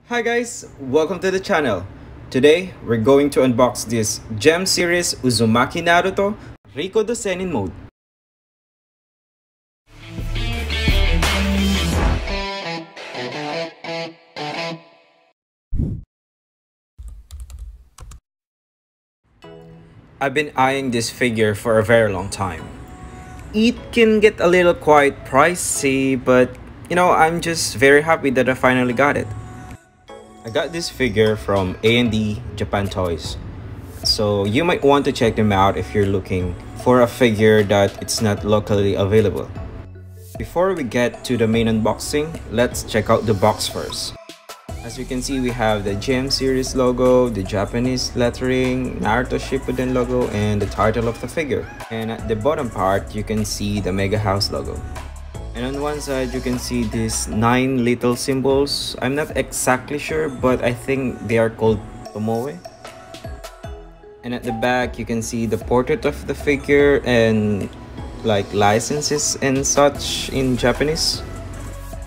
Hi guys, welcome to the channel. Today, we're going to unbox this Gem Series Uzumaki Naruto Rikudo Sennin mode. I've been eyeing this figure for a very long time. It can get a little quite pricey, but I'm just very happy that I finally got it. I got this figure from A&D Japan Toys. So you might want to check them out if you're looking for a figure that it's not locally available. Before we get to the main unboxing, let's check out the box first. As you can see, we have the Gem Series logo, the Japanese lettering, Naruto Shippuden logo, and the title of the figure. And at the bottom part, you can see the Mega House logo. And on one side, you can see these 9 little symbols. I'm not exactly sure, but I think they are called Tomoe. And at the back, you can see the portrait of the figure and like licenses and such in Japanese.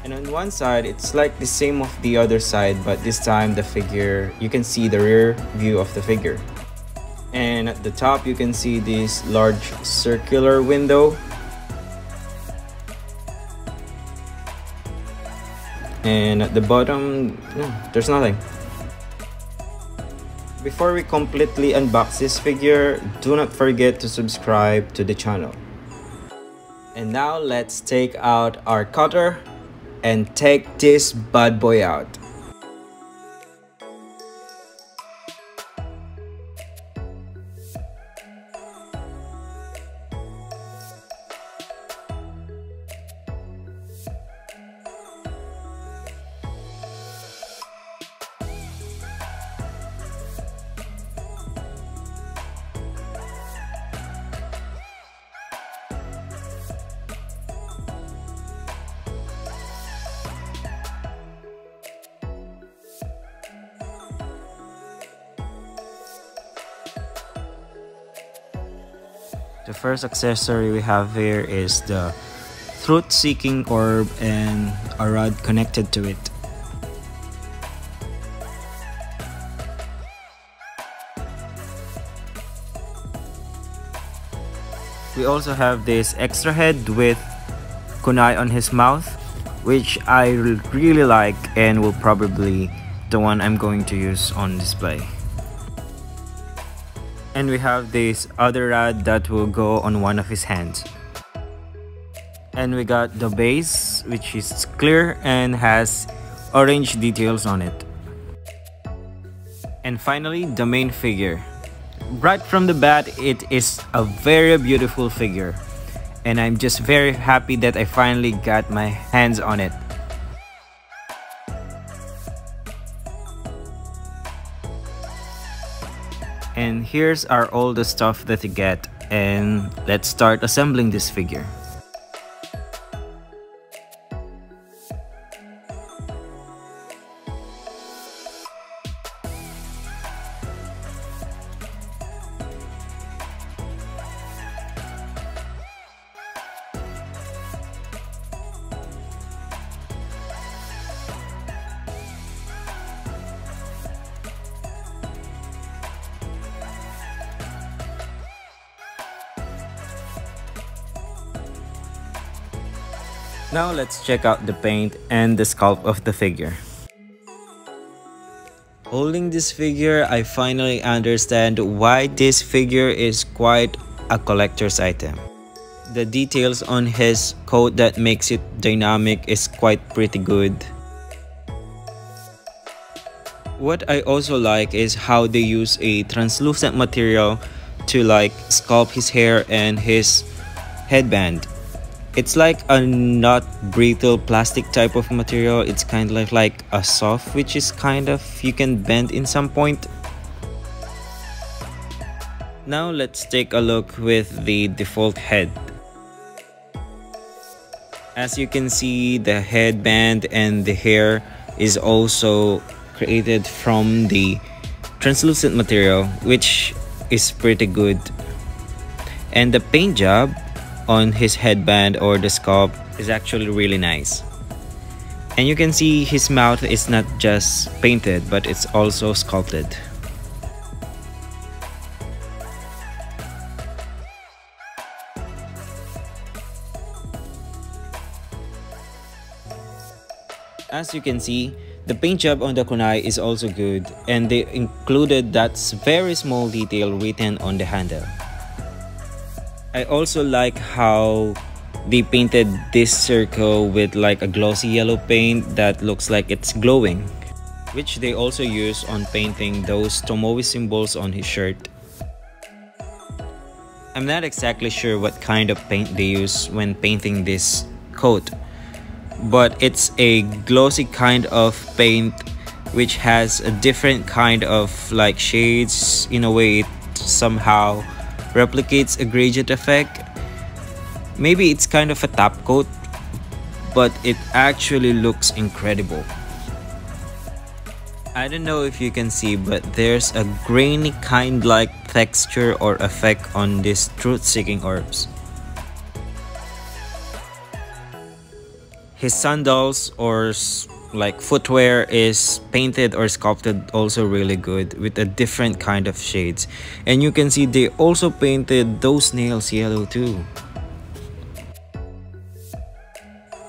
And on one side, it's like the same of the other side, but this time the figure, you can see the rear view of the figure. And at the top, you can see this large circular window. And at the bottom, there's nothing. Before we completely unbox this figure, do not forget to subscribe to the channel. And now let's take out our cutter and take this bad boy out. The first accessory we have here is the truth-seeking orb and a rod connected to it. We also have this extra head with kunai on his mouth, which I really like and will probably the one I'm going to use on display. And we have this other rod that will go on one of his hands. And we got the base, which is clear and has orange details on it. And finally, the main figure. Right from the bat, it is a very beautiful figure. And I'm just very happy that I finally got my hands on it. And here's all the stuff that you get, and let's start assembling this figure. Now let's check out the paint and the sculpt of the figure. Holding this figure, I finally understand why this figure is quite a collector's item. The details on his coat that makes it dynamic is quite pretty good. What I also like is how they use a translucent material to like sculpt his hair and his headband. It's like a not brittle plastic type of material. It's kind of like a soft, which is kind of you can bend in some point. Now let's take a look with the default head. As you can see, the headband and the hair is also created from the translucent material, which is pretty good. And the paint job on his headband or the sculpt is actually really nice. And you can see his mouth is not just painted, but it's also sculpted. As you can see, the paint job on the kunai is also good, and they included that very small detail written on the handle. I also like how they painted this circle with like a glossy yellow paint that looks like it's glowing, which they also use on painting those Tomoe symbols on his shirt. I'm not exactly sure what kind of paint they use when painting this coat, but it's a glossy kind of paint which has a different kind of like shades. In a way, it somehow replicates a gradient effect. Maybe it's kind of a top coat, but it actually looks incredible. I don't know if you can see, but there's a grainy kind like texture or effect on these truth-seeking orbs. His sandals or like footwear is painted or sculpted also really good with a different kind of shades. And you can see they also painted those nails yellow too.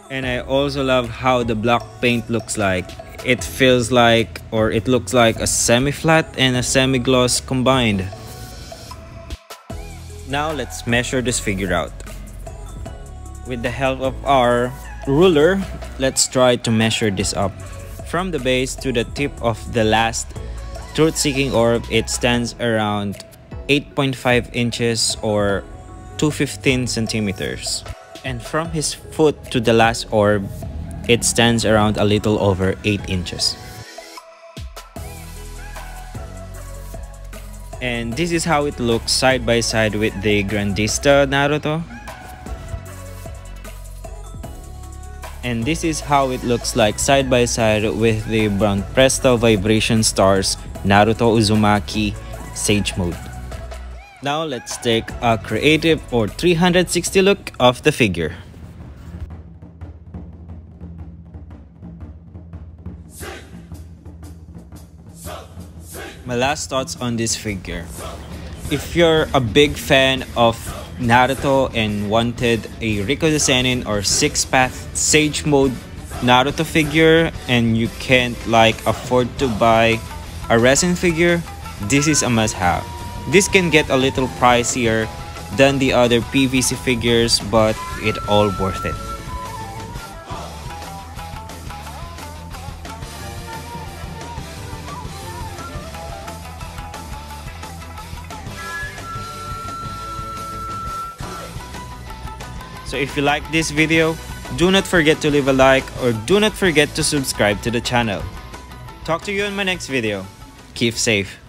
And I also love how the black paint looks like. It feels like, or it looks like a semi-flat and a semi-gloss combined. Now let's measure this figure out. With the help of our ruler, let's try to measure this up. From the base to the tip of the last truth-seeking orb, it stands around 8.5 inches or 215 centimeters. And from his foot to the last orb, it stands around a little over 8 inches. And this is how it looks side by side with the Grandista Naruto. And this is how it looks like side by side with the Brown Presto Vibration Stars Naruto Uzumaki Sage Mode. Now let's take a creative or 360 look of the figure. My last thoughts on this figure. If you're a big fan of Naruto and wanted a Rikudo Sennin or 6-path Sage Mode Naruto figure and you can't like afford to buy a resin figure, this is a must-have. This can get a little pricier than the other PVC figures, but it all worth it. So if you like this video, do not forget to leave a like or do not forget to subscribe to the channel. Talk to you in my next video. Keep safe.